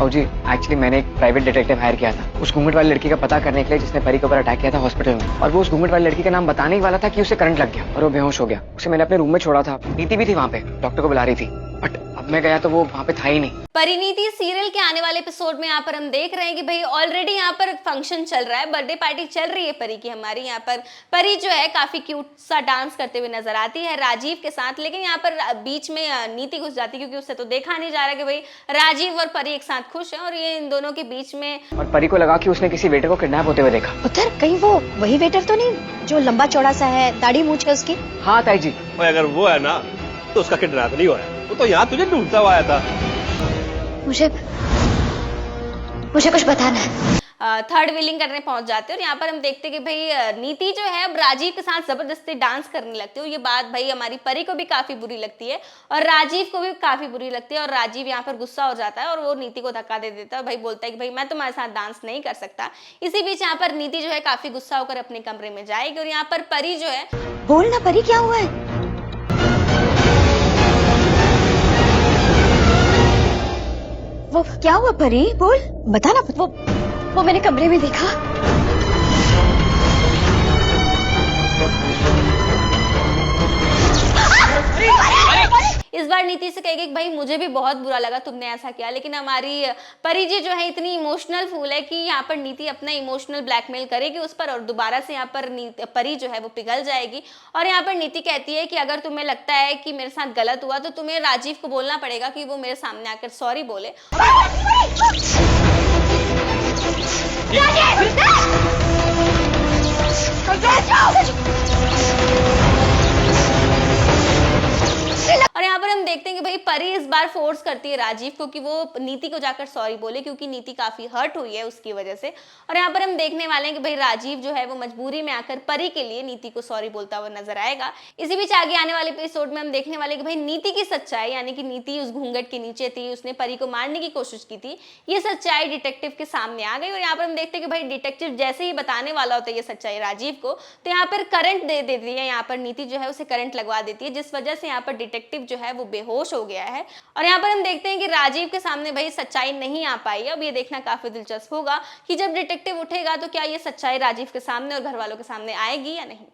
और जी एक्चुअली मैंने एक प्राइवेट डिटेक्टिव हायर किया था उस घूंघट वाली लड़की का पता करने के लिए जिसने परी के ऊपर अटैक किया था हॉस्पिटल में। और वो उस घूंघट वाली लड़की का नाम बताने ही वाला था कि उसे करंट लग गया और वो बेहोश हो गया। उसे मैंने अपने रूम में छोड़ा था। नीति भी थी वहाँ पे, डॉक्टर को बुला रही थी, बट अब मैं गया तो वो वहाँ पे था ही नहीं। परिणीति सीरियल के आने वाले एपिसोड में यहाँ पर हम देख रहे हैं कि भाई ऑलरेडी यहाँ पर फंक्शन चल रहा है, बर्थडे पार्टी चल रही है परी की। हमारी यहाँ पर परी जो है काफी क्यूट सा डांस करते हुए नजर आती है राजीव के साथ, लेकिन यहाँ पर बीच में नीति घुस जाती है क्योंकि उससे तो देखा नहीं जा रहा कि भाई राजीव और परी एक साथ खुश है और ये इन दोनों के बीच में। और परी को लगा कि उसने किसी वेटर को किडनैप होते हुए देखा। उधर कहीं वो वही वेटर तो नहीं जो लंबा चौड़ा सा है, दाढ़ी मूंछ है उसकी? हाँ ताई जी। अगर वो है ना तो उसका किडनैप नहीं हुआ है, वो तो यहाँ तुझे ढूंढता हुआ आया था। मुझे कुछ बताना है। थर्ड व्हीलिंग करने पहुंच जाते हैं और यहाँ पर हम देखते हैं कि भाई नीति जो है अब राजीव के साथ जबरदस्ती डांस करने लगती है और ये बात भाई हमारी परी को भी काफी बुरी लगती है और राजीव को भी काफी बुरी लगती है और राजीव यहाँ पर गुस्सा हो जाता है और वो नीति को धक्का दे देता है। भाई बोलता है कि भाई मैं तुम्हारे साथ डांस नहीं कर सकता। इसी बीच यहाँ पर नीति जो है काफी गुस्सा होकर अपने कमरे में जाएगी और यहाँ पर परी जो है, बोल ना परी क्या हुआ है? वो क्या हुआ परी, बोल बता ना। वो मैंने कमरे में देखा। इस बार नीति से कहेगी कि भाई मुझे भी बहुत बुरा लगा तुमने ऐसा किया, लेकिन हमारी परी जी जो है इतनी इमोशनल फूल है कि यहाँ पर नीति अपना इमोशनल ब्लैकमेल करेगी उस पर और दोबारा से यहाँ पर परी जो है वो पिघल जाएगी। और यहाँ पर नीति कहती है कि अगर तुम्हें लगता है कि मेरे साथ गलत हुआ तो तुम्हें राजीव को बोलना पड़ेगा कि वो मेरे सामने आकर सॉरी बोले। और यहाँ पर हम देखते हैं कि भाई परी इस बार फोर्स करती है राजीव को कि वो नीति को जाकर सॉरी बोले क्योंकि नीति काफी हर्ट हुई है उसकी वजह से। और यहाँ पर हम देखने वाले हैं कि भाई राजीव जो है वो मजबूरी में आकर परी के लिए नीति को सॉरी बोलता हुआ नजर आएगा। इसी बीच आगे आने वाले एपिसोड में हम देखने वाले कि भाई नीति की सच्चाई, यानी कि नीति उस घूंघट के नीचे थी, उसने परी को मारने की कोशिश की थी, ये सच्चाई डिटेक्टिव के सामने आ गई। और यहाँ पर हम देखते हैं कि भाई डिटेक्टिव जैसे ही बताने वाला होता है ये सच्चाई राजीव को, तो यहाँ पर करंट दे देती है, यहाँ पर नीति जो है उसे करंट लगवा देती है, जिस वजह से यहाँ पर डिटेक्टिव जो है वो बेहोश हो गया है। और यहाँ पर हम देखते हैं कि राजीव के सामने भाई सच्चाई नहीं आ पाई। अब ये देखना काफी दिलचस्प होगा कि जब डिटेक्टिव उठेगा तो क्या ये सच्चाई राजीव के सामने और घर वालों के सामने आएगी या नहीं।